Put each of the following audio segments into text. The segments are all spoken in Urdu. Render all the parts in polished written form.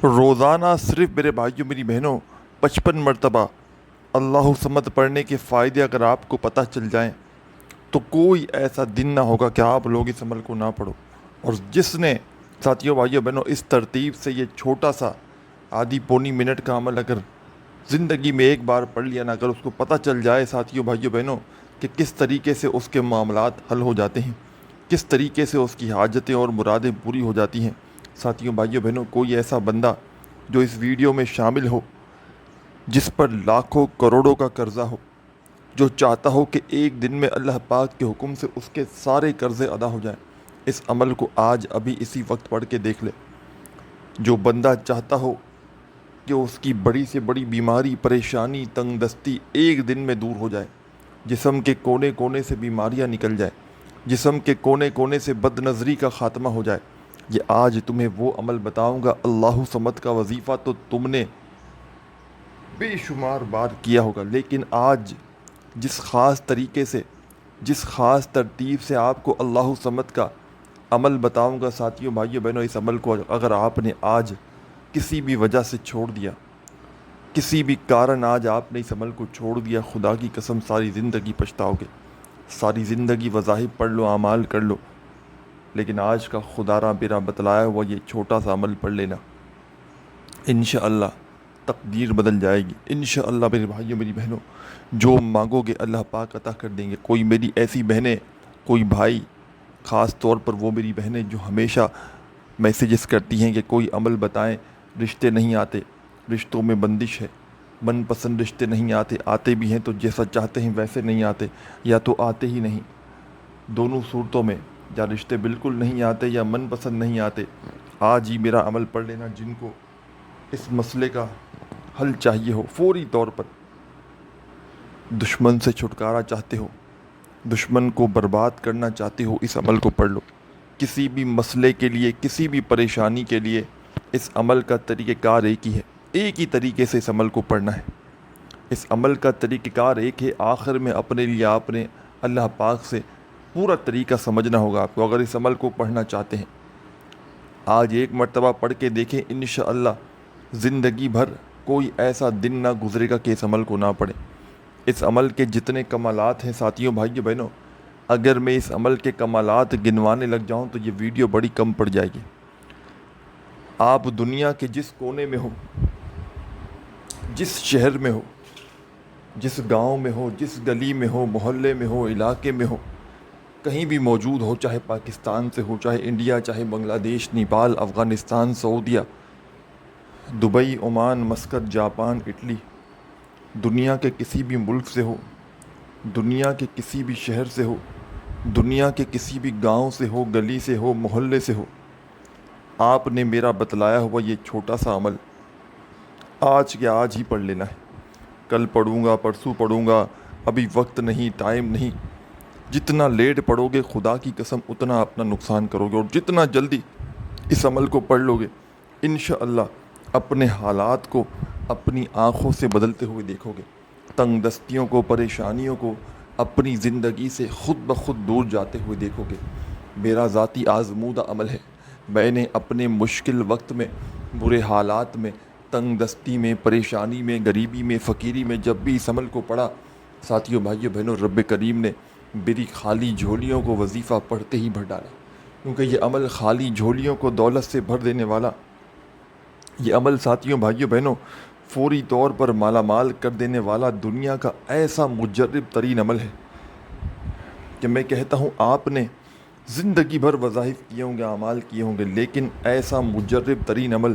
روزانہ صرف میرے بھائیوں میری بہنوں 55 مرتبہ اللہ سمد پڑھنے کے فائدے اگر آپ کو پتہ چل جائیں تو کوئی ایسا دن نہ ہوگا کہ آپ لوگ اس عمل کو نہ پڑھو۔ اور جس نے ساتھیوں بھائیوں بہنوں اس ترتیب سے یہ چھوٹا سا آدھی پونی منٹ کا عمل اگر زندگی میں ایک بار پڑھ لیا نا، اگر اس کو پتہ چل جائے ساتھیوں بھائیوں بہنوں کہ کس طریقے سے اس کے معاملات حل ہو جاتے ہیں، کس طریقے سے اس کی حاجتیں اور مرادیں پوری ہو جاتی ہیں۔ ساتھیوں بھائیوں بہنوں، کوئی ایسا بندہ جو اس ویڈیو میں شامل ہو، جس پر لاکھوں کروڑوں کا قرضہ ہو، جو چاہتا ہو کہ ایک دن میں اللہ پاک کے حکم سے اس کے سارے قرضے ادا ہو جائیں، اس عمل کو آج ابھی اسی وقت پڑھ کے دیکھ لے۔ جو بندہ چاہتا ہو کہ اس کی بڑی سے بڑی بیماری، پریشانی، تنگ دستی ایک دن میں دور ہو جائے، جسم کے کونے کونے سے بیماریاں نکل جائیں، جسم کے کونے کونے سے بد نظری کا خاتمہ ہو جائے، یہ آج تمہیں وہ عمل بتاؤں گا۔ اللہ صمد کا وظیفہ تو تم نے بے شمار بار کیا ہوگا، لیکن آج جس خاص طریقے سے، جس خاص ترتیب سے آپ کو اللہ صمد کا عمل بتاؤں گا ساتھیوں بھائیوں بہنوں، اس عمل کو اگر آپ نے آج کسی بھی وجہ سے چھوڑ دیا، کسی بھی کارن آج آپ نے اس عمل کو چھوڑ دیا، خدا کی قسم ساری زندگی پچھتاؤ گے۔ ساری زندگی وظائف پڑھ لو، اعمال کر لو، لیکن آج کا خدا را میرا بتلایا ہوا یہ چھوٹا سا عمل پڑھ لینا، انشاءاللہ تقدیر بدل جائے گی۔ انشاءاللہ میرے بھائیوں میری بہنوں، جو مانگو گے اللہ پاک عطا کر دیں گے۔ کوئی میری ایسی بہنیں، کوئی بھائی، خاص طور پر وہ میری بہنیں جو ہمیشہ میسیجز کرتی ہیں کہ کوئی عمل بتائیں، رشتے نہیں آتے، رشتوں میں بندش ہے، من پسند رشتے نہیں آتے، آتے بھی ہیں تو جیسا چاہتے ہیں ویسے نہیں آتے، یا تو آتے ہی نہیں۔ دونوں صورتوں میں یا رشتے بالکل نہیں آتے یا من پسند نہیں آتے، آج ہی میرا عمل پڑھ لینا۔ جن کو اس مسئلے کا حل چاہیے ہو، فوری طور پر دشمن سے چھٹکارا چاہتے ہو، دشمن کو برباد کرنا چاہتے ہو، اس عمل کو پڑھ لو۔ کسی بھی مسئلے کے لیے، کسی بھی پریشانی کے لیے اس عمل کا طریقہ کار ایک ہی ہے، ایک ہی طریقے سے اس عمل کو پڑھنا ہے۔ اس عمل کا طریقہ کار ایک ہے، آخر میں اپنے لیے آپ نے اللہ پاک سے پورا طریقہ سمجھنا ہوگا آپ کو، اگر اس عمل کو پڑھنا چاہتے ہیں۔ آج ایک مرتبہ پڑھ کے دیکھیں، انشاءاللہ زندگی بھر کوئی ایسا دن نہ گزرے گا کہ اس عمل کو نہ پڑھیں۔ اس عمل کے جتنے کمالات ہیں ساتھیوں بھائیوں بہنوں، اگر میں اس عمل کے کمالات گنوانے لگ جاؤں تو یہ ویڈیو بڑی کم پڑ جائے گی۔ آپ دنیا کے جس کونے میں ہو، جس شہر میں ہو، جس گاؤں میں ہو، جس گلی میں ہو، محلے میں ہو، علاقے میں ہو، کہیں بھی موجود ہو، چاہے پاکستان سے ہو، چاہے انڈیا، چاہے بنگلہ دیش، نیپال، افغانستان، سعودیہ، Dubai, Oman, Muscat, Japan, Italy, دنیا کے کسی بھی ملک سے ہو، دنیا کے کسی بھی شہر سے ہو، دنیا کے کسی بھی گاؤں سے ہو، گلی سے ہو، محلے سے ہو، آپ نے میرا بتلایا ہوا یہ چھوٹا سا عمل آج کے آج ہی پڑھ لینا ہے۔ کل پڑھوں گا، پرسوں پڑھوں گا، ابھی وقت نہیں، ٹائم نہیں۔ جتنا لیٹ پڑھو گے خدا کی قسم اتنا اپنا نقصان کرو گے، اور جتنا جلدی اس عمل کو پڑھ لو گے انشاءاللہ اپنے حالات کو اپنی آنکھوں سے بدلتے ہوئے دیکھو گے، تنگ دستیوں کو، پریشانیوں کو اپنی زندگی سے خود بخود دور جاتے ہوئے دیکھو گے۔ میرا ذاتی آزمودہ عمل ہے، میں نے اپنے مشکل وقت میں، برے حالات میں، تنگ دستی میں، پریشانی میں، غریبی میں، فقیری میں جب بھی اس عمل کو پڑھا ساتھیوں بھائیوں بہنوں، رب کریم نے میری خالی جھولیوں کو وظیفہ پڑھتے ہی بھر ڈالا، کیونکہ یہ عمل خالی جھولیوں کو دولت سے بھر دینے والا، یہ عمل ساتھیوں بھائیوں بہنوں فوری طور پر مالا مال کر دینے والا دنیا کا ایسا مجرب ترین عمل ہے کہ میں کہتا ہوں آپ نے زندگی بھر وظائف کیے ہوں گے، اعمال کیے ہوں گے، لیکن ایسا مجرب ترین عمل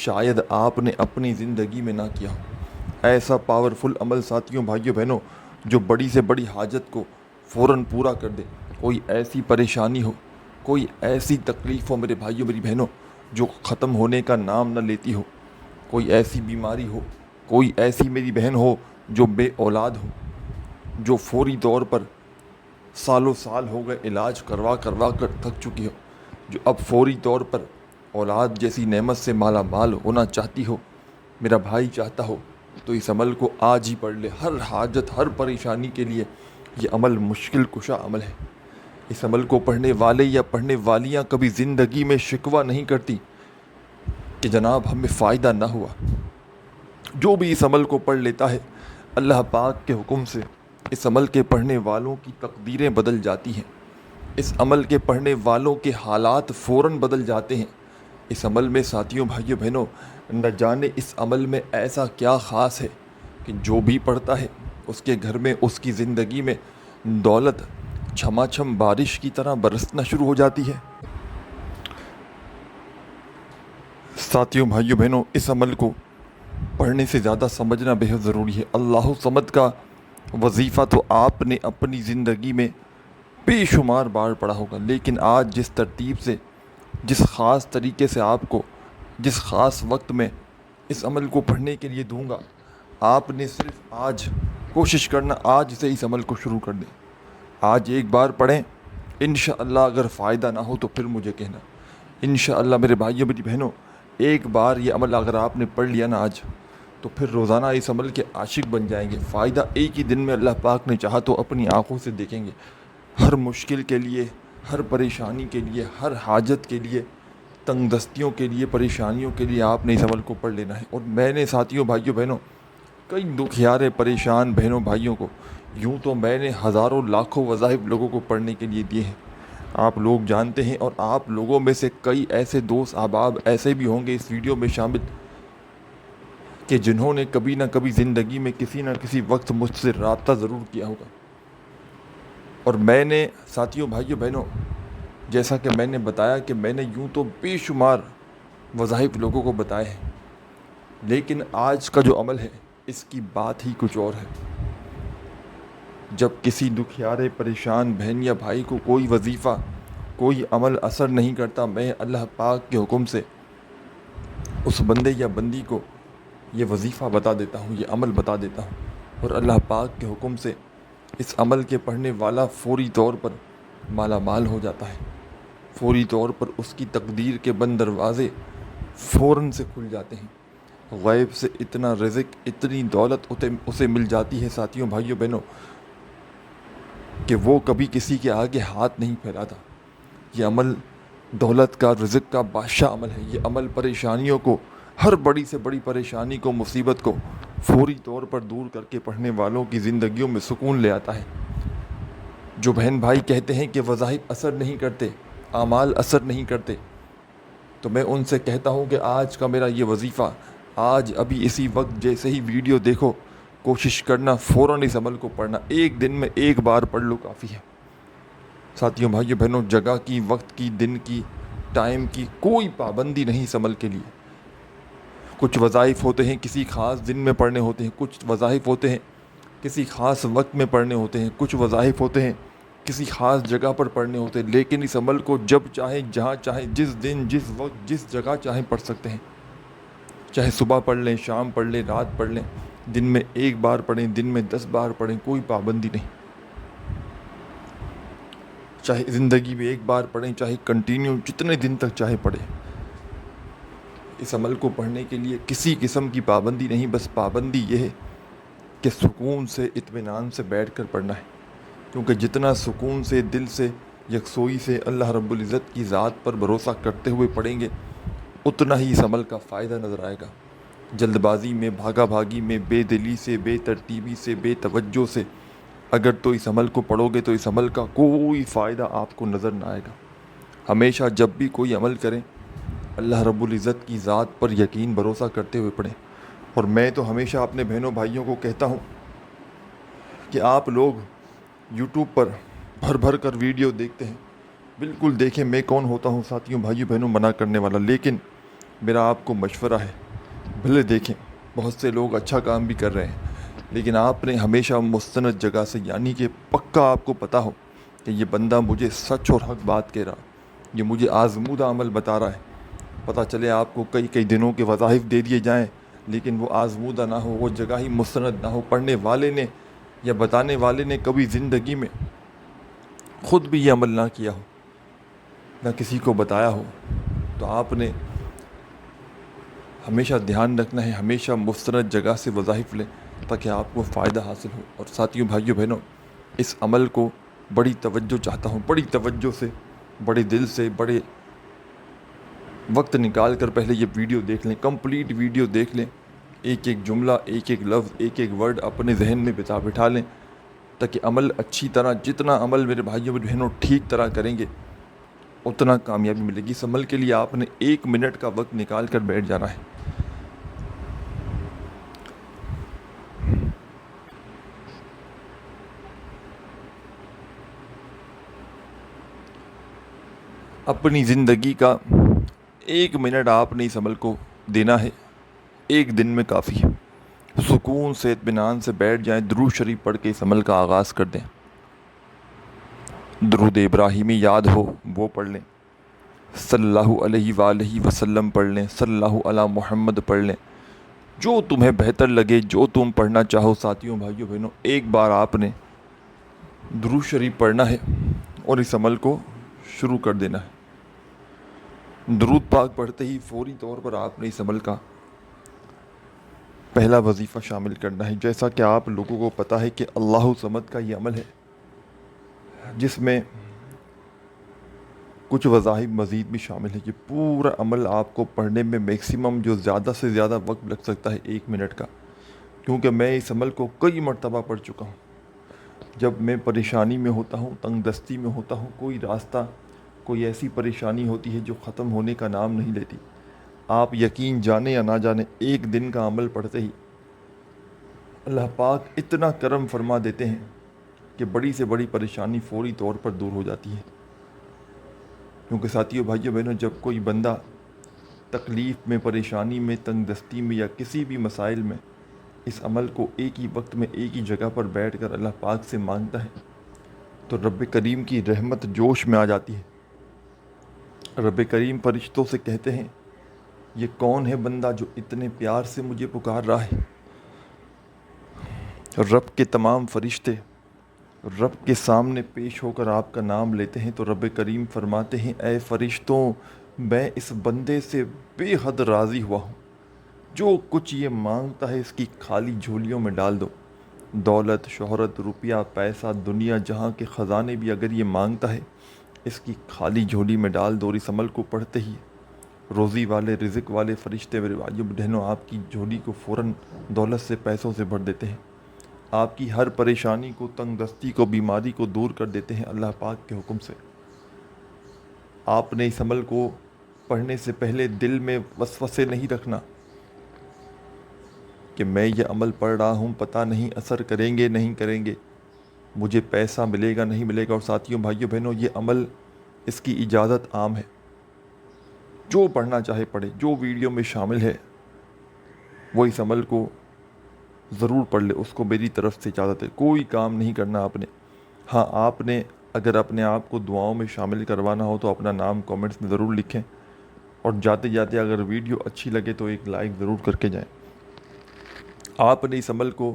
شاید آپ نے اپنی زندگی میں نہ کیا ہو۔ ایسا پاورفل عمل ساتھیوں بھائیوں بہنوں جو بڑی سے بڑی حاجت کو فوراً پورا کر دے۔ کوئی ایسی پریشانی ہو، کوئی ایسی تکلیف ہو میرے بھائیوں میری بہنوں جو ختم ہونے کا نام نہ لیتی ہو، کوئی ایسی بیماری ہو، کوئی ایسی میری بہن ہو جو بے اولاد ہو، جو فوری طور پر سالوں سال ہو گئے علاج کروا کر تھک چکی ہو، جو اب فوری طور پر اولاد جیسی نعمت سے مالا مال ہونا چاہتی ہو، میرا بھائی چاہتا ہو تو اس عمل کو آج ہی پڑھ لے۔ ہر حاجت، ہر پریشانی کے لیے یہ عمل مشکل کشا عمل ہے۔ اس عمل کو پڑھنے والے یا پڑھنے والیاں کبھی زندگی میں شکوہ نہیں کرتی، کہ جناب ہمیں فائدہ نہ ہوا. جو بھی اس عمل کو پڑھ لیتا ہے اللہ پاک کے حکم سے اس عمل کے پڑھنے والوں کی تقدیریں بدل جاتی ہیں. اس عمل کے پڑھنے والوں کے حالات فوراً بدل جاتے ہیں. اس عمل میں ساتھیوں بھائیوں بہنوں نہ جانے اس عمل میں ایسا کیا خاص ہے کہ جو بھی پڑھتا ہے اس کے گھر میں اس کی زندگی میں دولت چھما چھم بارش کی طرح برسنا شروع ہو جاتی ہے. ساتھیوں بھائیوں بہنوں اس عمل کو پڑھنے سے زیادہ سمجھنا بہت ضروری ہے. اللہ صمد کا وظیفہ تو آپ نے اپنی زندگی میں بے شمار بار پڑھا ہوگا، لیکن آج جس ترتیب سے جس خاص طریقے سے آپ کو جس خاص وقت میں اس عمل کو پڑھنے کے لیے دوں گا، آپ نے صرف آج کوشش کرنا آج سے اس عمل کو شروع کر دیں. آج ایک بار پڑھیں، انشاءاللہ اگر فائدہ نہ ہو تو پھر مجھے کہنا. انشاءاللہ میرے بھائیوں میری بہنوں ایک بار یہ عمل اگر آپ نے پڑھ لیا نا آج تو پھر روزانہ اس عمل کے عاشق بن جائیں گے. فائدہ ایک ہی دن میں اللہ پاک نے چاہا تو اپنی آنکھوں سے دیکھیں گے. ہر مشکل کے لیے، ہر پریشانی کے لیے، ہر حاجت کے لیے، تنگ دستیوں کے لیے، پریشانیوں کے لیے آپ نے اس عمل کو پڑھ لینا ہے. اور میں نے ساتھیوں بھائیوں بہنوں کئی دکھیارے پریشان بہنوں بھائیوں کو یوں تو میں نے ہزاروں لاکھوں وظائف لوگوں کو پڑھنے کے لیے دیے ہیں. آپ لوگ جانتے ہیں، اور آپ لوگوں میں سے کئی ایسے دوست احباب ایسے بھی ہوں گے اس ویڈیو میں شامل کہ جنہوں نے کبھی نہ کبھی زندگی میں کسی نہ کسی وقت مجھ سے رابطہ ضرور کیا ہوگا. اور میں نے ساتھیوں بھائیوں بہنوں جیسا کہ میں نے بتایا کہ میں نے یوں تو بے شمار وظائف لوگوں کو بتائے ہیں، لیکن آج کا جو عمل ہے اس کی بات ہی کچھ اور ہے. جب کسی دکھیارے پریشان بہن یا بھائی کو کوئی وظیفہ کوئی عمل اثر نہیں کرتا، میں اللہ پاک کے حکم سے اس بندے یا بندی کو یہ وظیفہ بتا دیتا ہوں، یہ عمل بتا دیتا ہوں، اور اللہ پاک کے حکم سے اس عمل کے پڑھنے والا فوری طور پر مالا مال ہو جاتا ہے. فوری طور پر اس کی تقدیر کے بند دروازے فوراً سے کھل جاتے ہیں. غیب سے اتنا رزق اتنی دولت اسے مل جاتی ہے ساتھیوں بھائیوں بہنوں کہ وہ کبھی کسی کے آگے ہاتھ نہیں پھیلاتا. یہ عمل دولت کا رزق کا بادشاہ عمل ہے. یہ عمل پریشانیوں کو، ہر بڑی سے بڑی پریشانی کو، مصیبت کو فوری طور پر دور کر کے پڑھنے والوں کی زندگیوں میں سکون لے آتا ہے. جو بہن بھائی کہتے ہیں کہ وظائف اثر نہیں کرتے، اعمال اثر نہیں کرتے، تو میں ان سے کہتا ہوں کہ آج کا میرا یہ وظیفہ آج ابھی اسی وقت جیسے ہی ویڈیو دیکھو کوشش کرنا فوراً اس عمل کو پڑھنا. ایک دن میں ایک بار پڑھ لو کافی ہے. ساتھیوں بھائیوں بہنوں جگہ کی، وقت کی، دن کی، ٹائم کی کوئی پابندی نہیں اس عمل کے لیے. کچھ وظائف ہوتے ہیں کسی خاص دن میں پڑھنے ہوتے ہیں، کچھ وظائف ہوتے ہیں کسی خاص وقت میں پڑھنے ہوتے ہیں، کچھ وظائف ہوتے ہیں کسی خاص جگہ پر پڑھنے ہوتے ہیں. لیکن اس عمل کو جب چاہیں، جہاں چاہیں، جس دن، جس وقت، جس جگہ چاہیں پڑھ سکتے ہیں. چاہے صبح پڑھ لیں، شام پڑھ لیں، رات پڑھ لیں، دن میں ایک بار پڑھیں، دن میں 10 بار پڑھیں، کوئی پابندی نہیں. چاہے زندگی میں ایک بار پڑھیں، چاہے کنٹینیو جتنے دن تک چاہے پڑھیں. اس عمل کو پڑھنے کے لیے کسی قسم کی پابندی نہیں، بس پابندی یہ ہے کہ سکون سے، اطمینان سے بیٹھ کر پڑھنا ہے. کیونکہ جتنا سکون سے، دل سے، یکسوئی سے اللہ رب العزت کی ذات پر بھروسہ کرتے ہوئے پڑھیں گے اتنا ہی اس عمل کا فائدہ نظر آئے گا. جلد بازی میں، بھاگا بھاگی میں، بے دلی سے، بے ترتیبی سے، بے توجہ سے اگر تو اس عمل کو پڑھو گے تو اس عمل کا کوئی فائدہ آپ کو نظر نہ آئے گا. ہمیشہ جب بھی کوئی عمل کریں اللہ رب العزت کی ذات پر یقین بھروسہ کرتے ہوئے پڑھیں. اور میں تو ہمیشہ اپنے بہنوں بھائیوں کو کہتا ہوں کہ آپ لوگ یوٹیوب پر بھر بھر کر ویڈیو دیکھتے ہیں، بالکل دیکھیں. میں کون ہوتا ہوں ساتھیوں بھائیوں بہنوں منع کرنے والا، لیکن میرا آپ کو مشورہ ہے بھلے دیکھیں. بہت سے لوگ اچھا کام بھی کر رہے ہیں، لیکن آپ نے ہمیشہ مستند جگہ سے، یعنی کہ پکا آپ کو پتہ ہو کہ یہ بندہ مجھے سچ اور حق بات کہہ رہا، یہ مجھے آزمودہ عمل بتا رہا ہے. پتہ چلے آپ کو کئی دنوں کے وظائف دے دیے جائیں لیکن وہ آزمودہ نہ ہو، وہ جگہ ہی مستند نہ ہو، پڑھنے والے نے یا بتانے والے نے کبھی زندگی میں خود بھی یہ عمل نہ کیا ہو، نہ کسی کو بتایا ہو. تو آپ نے ہمیشہ دھیان رکھنا ہے، ہمیشہ مستند جگہ سے وظائف لیں تاکہ آپ کو فائدہ حاصل ہو. اور ساتھیوں بھائیوں بہنوں اس عمل کو بڑی توجہ چاہتا ہوں، بڑی توجہ سے، بڑے دل سے، بڑے وقت نکال کر پہلے یہ ویڈیو دیکھ لیں، کمپلیٹ ویڈیو دیکھ لیں، ایک ایک جملہ، ایک ایک لفظ، ایک ایک ورڈ اپنے ذہن میں بٹھا لیں، تاکہ عمل اچھی طرح، جتنا عمل میرے بھائیوں اور بہنوں ٹھیک طرح کریں گے اتنا کامیابی ملے گی۔ اس عمل کے لیے آپ نے 1 منٹ کا وقت نکال کر بیٹھ جانا ہے۔ اپنی زندگی کا 1 منٹ آپ نے اس عمل کو دینا ہے، ایک دن میں کافی ہے۔ سکون سے، اطمینان سے بیٹھ جائیں، درود شریف پڑھ کے اس عمل کا آغاز کر دیں۔ درود ابراہیمی یاد ہو وہ پڑھ لیں، صلی اللہ علیہ وآلہ وسلم پڑھ لیں، صلی اللہ علی محمد پڑھ لیں، جو تمہیں بہتر لگے، جو تم پڑھنا چاہو۔ ساتھیوں، بھائیوں، بہنوں، ایک بار آپ نے درود شریف پڑھنا ہے اور اس عمل کو شروع کر دینا ہے۔ درود پاک پڑھتے ہی فوری طور پر آپ نے اس عمل کا پہلا وظیفہ شامل کرنا ہے۔ جیسا کہ آپ لوگوں کو پتہ ہے کہ اللہ الصمد کا یہ عمل ہے جس میں کچھ وظائف مزید بھی شامل ہے۔ یہ پورا عمل آپ کو پڑھنے میں میکسیمم جو زیادہ سے زیادہ وقت لگ سکتا ہے 1 منٹ کا، کیونکہ میں اس عمل کو کئی مرتبہ پڑھ چکا ہوں۔ جب میں پریشانی میں ہوتا ہوں، تنگ دستی میں ہوتا ہوں، کوئی راستہ، کوئی ایسی پریشانی ہوتی ہے جو ختم ہونے کا نام نہیں لیتی، آپ یقین جانے یا نہ جانے 1 دن کا عمل پڑھتے ہی اللہ پاک اتنا کرم فرما دیتے ہیں کہ بڑی سے بڑی پریشانی فوری طور پر دور ہو جاتی ہے۔ کیونکہ ساتھیوں، بھائیوں، بہنوں، جب کوئی بندہ تکلیف میں، پریشانی میں، تنگ دستی میں یا کسی بھی مسائل میں اس عمل کو ایک ہی وقت میں ایک ہی جگہ پر بیٹھ کر اللہ پاک سے مانگتا ہے تو رب کریم کی رحمت جوش میں آ جاتی ہے۔ رب کریم فرشتوں سے کہتے ہیں، یہ کون ہے بندہ جو اتنے پیار سے مجھے پکار رہا ہے؟ رب کے تمام فرشتے رب کے سامنے پیش ہو کر آپ کا نام لیتے ہیں تو رب کریم فرماتے ہیں، اے فرشتوں، میں اس بندے سے بے حد راضی ہوا ہوں، جو کچھ یہ مانگتا ہے اس کی خالی جھولیوں میں ڈال دو۔ دولت، شہرت، روپیہ، پیسہ، دنیا جہاں کے خزانے بھی اگر یہ مانگتا ہے اس کی خالی جھولی میں ڈال دو۔ اور اس عمل کو پڑھتے ہی روزی والے، رزق والے فرشتے میرے بھائیوں بہنوں آپ کی جھولی کو فوراً دولت سے، پیسوں سے بھر دیتے ہیں، آپ کی ہر پریشانی کو، تنگ دستی کو، بیماری کو دور کر دیتے ہیں اللہ پاک کے حکم سے۔ آپ نے اس عمل کو پڑھنے سے پہلے دل میں وسوسے نہیں رکھنا کہ میں یہ عمل پڑھ رہا ہوں، پتہ نہیں اثر کریں گے نہیں کریں گے، مجھے پیسہ ملے گا نہیں ملے گا۔ اور ساتھیوں، بھائیوں، بہنوں، یہ عمل، اس کی اجازت عام ہے، جو پڑھنا چاہے پڑھے۔ جو ویڈیو میں شامل ہے وہ اس عمل کو ضرور پڑھ لے، اس کو میری طرف سے اجازت ہے۔ کوئی کام نہیں کرنا آپ نے۔ ہاں، آپ نے اگر اپنے آپ کو دعاؤں میں شامل کروانا ہو تو اپنا نام کامنٹس میں ضرور لکھیں، اور جاتے جاتے اگر ویڈیو اچھی لگے تو ایک لائک ضرور کر کے جائیں۔ آپ نے اس عمل کو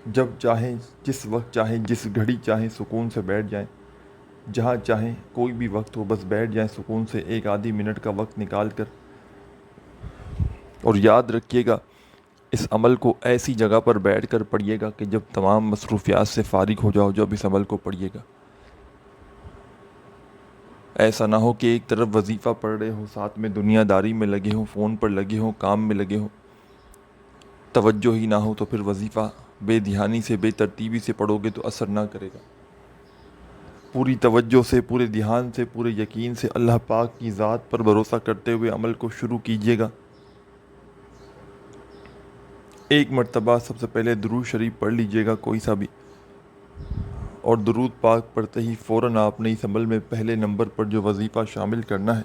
جب چاہیں، جس وقت چاہیں، جس گھڑی چاہیں سکون سے بیٹھ جائیں، جہاں چاہیں، کوئی بھی وقت ہو، بس بیٹھ جائیں سکون سے 1 آدھی منٹ کا وقت نکال کر۔ اور یاد رکھیے گا، اس عمل کو ایسی جگہ پر بیٹھ کر پڑھیے گا کہ جب تمام مصروفیات سے فارغ ہو جاؤ جب اس عمل کو پڑھیے گا۔ ایسا نہ ہو کہ ایک طرف وظیفہ پڑھ رہے ہو، ساتھ میں دنیا داری میں لگے ہو، فون پر لگے ہو، کام میں لگے ہو، توجہ ہی نہ ہو، تو پھر وظیفہ بے دھیانی سے، بے ترتیبی سے پڑھو گے تو اثر نہ کرے گا۔ پوری توجہ سے، پورے دھیان سے، پورے یقین سے، اللہ پاک کی ذات پر بھروسہ کرتے ہوئے عمل کو شروع کیجیے گا۔ ایک مرتبہ سب سے پہلے درود شریف پڑھ لیجیے گا، کوئی سا بھی، اور درود پاک پڑھتے ہی فوراً آپ نے اس عمل میں پہلے نمبر پر جو وظیفہ شامل کرنا ہے،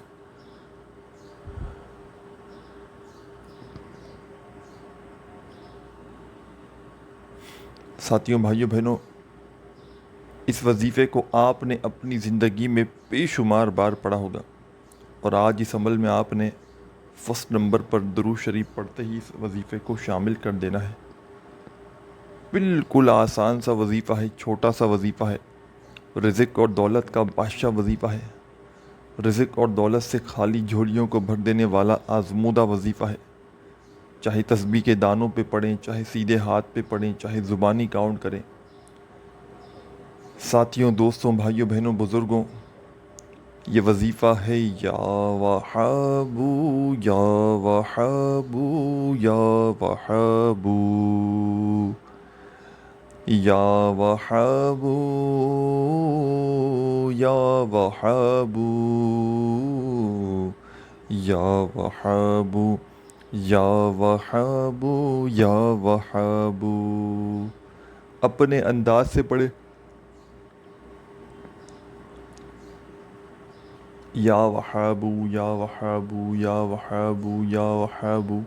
ساتھیوں، بھائیوں، بہنوں، اس وظیفے کو آپ نے اپنی زندگی میں بے شمار بار پڑھا ہوگا، اور آج اس عمل میں آپ نے فرسٹ نمبر پر درود شریف پڑھتے ہی اس وظیفے کو شامل کر دینا ہے۔ بالکل آسان سا وظیفہ ہے، چھوٹا سا وظیفہ ہے، رزق اور دولت کا بادشاہ وظیفہ ہے، رزق اور دولت سے خالی جھولیوں کو بھر دینے والا آزمودہ وظیفہ ہے۔ چاہے تسبیح کے دانوں پہ پڑھیں، چاہے سیدھے ہاتھ پہ پڑھیں، چاہے زبانی کاؤنٹ کریں۔ ساتھیوں، دوستوں، بھائیوں، بہنوں، بزرگوں، یہ وظیفہ ہے یا وہابو یا وہابو یا وہابو یا وہابو یا وہابو یا وہابو یا وہابو یا وہابو. اپنے انداز سے پڑھے. یا وہابو یا وہابو یا وہابو یا وہابو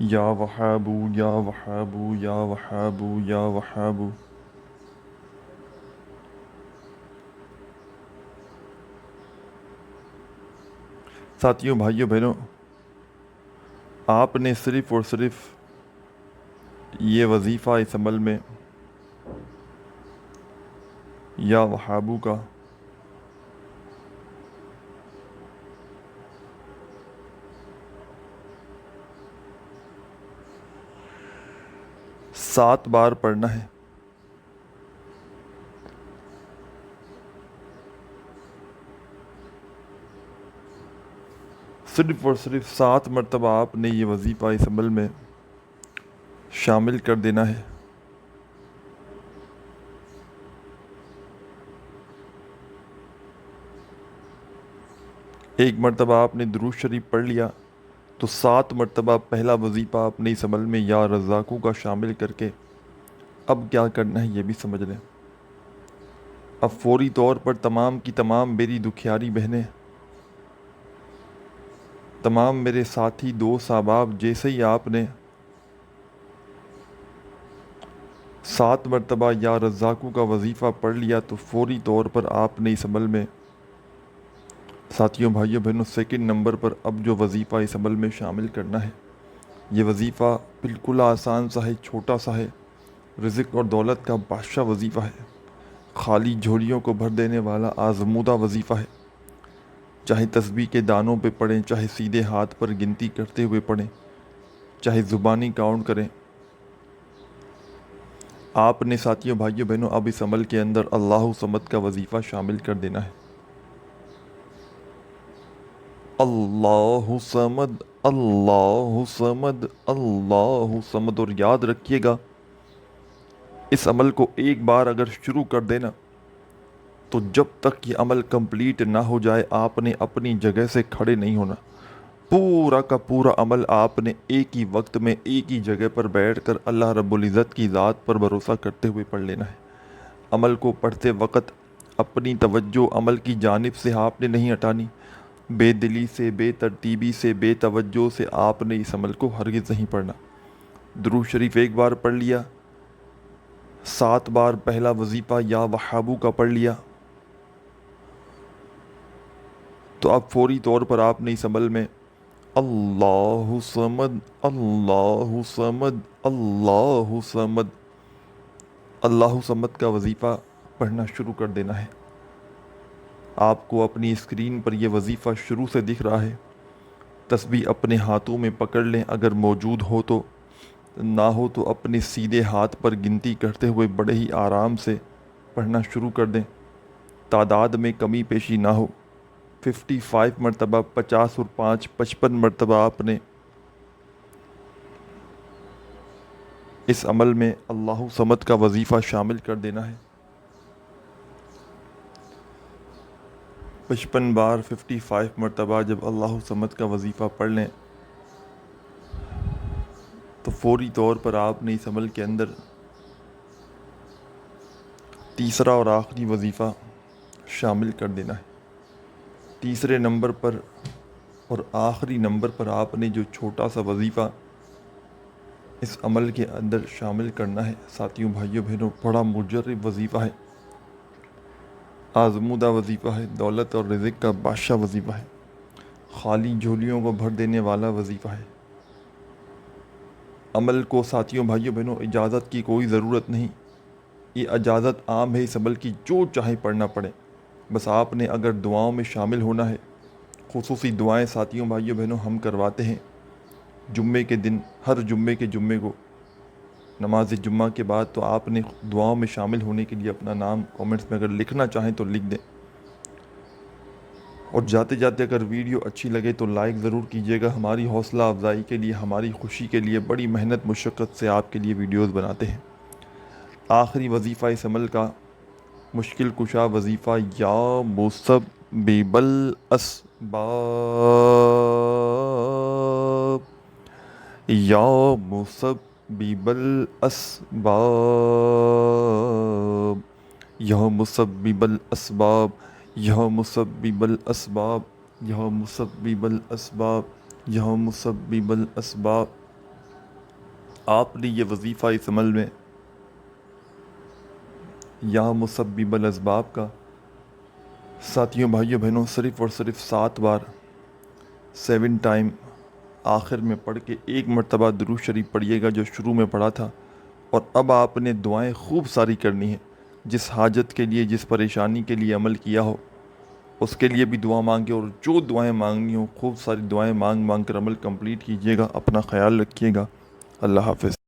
یا وہابو یا وہابو یا وہابو یا وہابو. ساتھیوں، بھائیوں، بہنوں، آپ نے صرف اور صرف یہ وظیفہ اس عمل میں یا وہابو کا سات بار پڑھنا ہے. صرف اور صرف 7 مرتبہ آپ نے یہ وظیفہ اس عمل میں شامل کر دینا ہے. ایک مرتبہ آپ نے درود شریف پڑھ لیا تو 7 مرتبہ پہلا وظیفہ آپ نے اس عمل میں یا رزاقوں کا شامل کر کے اب کیا کرنا ہے یہ بھی سمجھ لیں. اب فوری طور پر تمام کی تمام میری دکھیاری بہنیں، تمام میرے ساتھی دوست احباب، جیسے ہی آپ نے 7 مرتبہ یا رزاقوں کا وظیفہ پڑھ لیا تو فوری طور پر آپ نے اس عمل میں، ساتھیوں، بھائیوں، بہنوں، سیکنڈ نمبر پر اب جو وظیفہ اس عمل میں شامل کرنا ہے، یہ وظیفہ بالکل آسان سا ہے، چھوٹا سا ہے، رزق اور دولت کا بادشاہ وظیفہ ہے، خالی جھولیوں کو بھر دینے والا آزمودہ وظیفہ ہے. چاہے تسبیح کے دانوں پہ پڑھیں، چاہے سیدھے ہاتھ پر گنتی کرتے ہوئے پڑھیں، چاہے زبانی کاؤنٹ کریں. آپ نے، ساتھیوں، بھائیوں، بہنوں، اب اس عمل کے اندر اللہ صمد کا وظیفہ شامل کر دینا ہے. اللہ صمد، اللہ صمد، اللہ صمد. اور یاد رکھیے گا، اس عمل کو ایک بار اگر شروع کر دینا تو جب تک یہ عمل کمپلیٹ نہ ہو جائے آپ نے اپنی جگہ سے کھڑے نہیں ہونا. پورا کا پورا عمل آپ نے ایک ہی وقت میں ایک ہی جگہ پر بیٹھ کر اللہ رب العزت کی ذات پر بھروسہ کرتے ہوئے پڑھ لینا ہے. عمل کو پڑھتے وقت اپنی توجہ عمل کی جانب سے آپ نے نہیں ہٹانی. بے دلی سے، بے ترتیبی سے، بے توجہ سے آپ نے اس عمل کو ہرگز نہیں پڑھنا. درود شریف ایک بار پڑھ لیا، 7 بار پہلا وظیفہ یا وہابو کا پڑھ لیا تو اب فوری طور پر آپ نے اس عمل میں اللہ صمد، اللہ صمد، اللہ صمد، اللہ صمد کا وظیفہ پڑھنا شروع کر دینا ہے. آپ کو اپنی اسکرین پر یہ وظیفہ شروع سے دکھ رہا ہے. تسبیح اپنے ہاتھوں میں پکڑ لیں اگر موجود ہو تو، نہ ہو تو اپنے سیدھے ہاتھ پر گنتی کرتے ہوئے بڑے ہی آرام سے پڑھنا شروع کر دیں. تعداد میں کمی پیشی نہ ہو. 55 مرتبہ، 50 اور 5، 55 مرتبہ آپ نے اس عمل میں اللہ صمد کا وظیفہ شامل کر دینا ہے. 55 بار، 55 مرتبہ جب اللہ صمد کا وظیفہ پڑھ لیں تو فوری طور پر آپ نے اس عمل کے اندر تیسرا اور آخری وظیفہ شامل کر دینا ہے. تیسرے نمبر پر اور آخری نمبر پر آپ نے جو چھوٹا سا وظیفہ اس عمل کے اندر شامل کرنا ہے، ساتھیوں، بھائیوں، بہنوں، بڑا مجرب وظیفہ ہے، آزمودہ وظیفہ ہے، دولت اور رزق کا بادشاہ وظیفہ ہے، خالی جھولیوں کو بھر دینے والا وظیفہ ہے. عمل کو، ساتھیوں، بھائیوں، بہنوں، اجازت کی کوئی ضرورت نہیں. یہ اجازت عام ہے اس عمل کی، جو چاہے پڑھنا پڑے. بس آپ نے اگر دعاؤں میں شامل ہونا ہے، خصوصی دعائیں، ساتھیوں، بھائیوں، بہنوں، ہم کرواتے ہیں جمعے کے دن، ہر جمعے کے جمعے کو نماز جمعہ کے بعد. تو آپ نے دعاؤں میں شامل ہونے کے لیے اپنا نام کومنٹس میں اگر لکھنا چاہیں تو لکھ دیں. اور جاتے جاتے اگر ویڈیو اچھی لگے تو لائک ضرور کیجیے گا. ہماری حوصلہ افزائی کے لیے, ہماری خوشی کے لیے بڑی محنت مشقت سے آپ کے لیے ویڈیوز بناتے ہیں. آخری وظیفہ اس عمل کا مشکل کشا وظیفہ یا مسبب الاسباب, یا مسبب الاسباب, یا مسبب الاسباب, یا مسبب الاسباب, یا مسبب الاسباب, یا مسبب الاسباب. آپ نے یہ وظیفہ اس عمل میں یا مسبب الاسباب کا ساتھیوں بھائیوں بہنوں صرف اور صرف 7 بار 7 ٹائم آخر میں پڑھ کے 1 مرتبہ درود شریف پڑھیے گا جو شروع میں پڑھا تھا. اور اب آپ نے دعائیں خوب ساری کرنی ہیں. جس حاجت کے لیے, جس پریشانی کے لیے عمل کیا ہو اس کے لیے بھی دعا مانگے, اور جو دعائیں مانگنی ہوں خوب ساری دعائیں مانگ کر عمل کمپلیٹ کیجیے گا. اپنا خیال رکھیے گا. اللہ حافظ.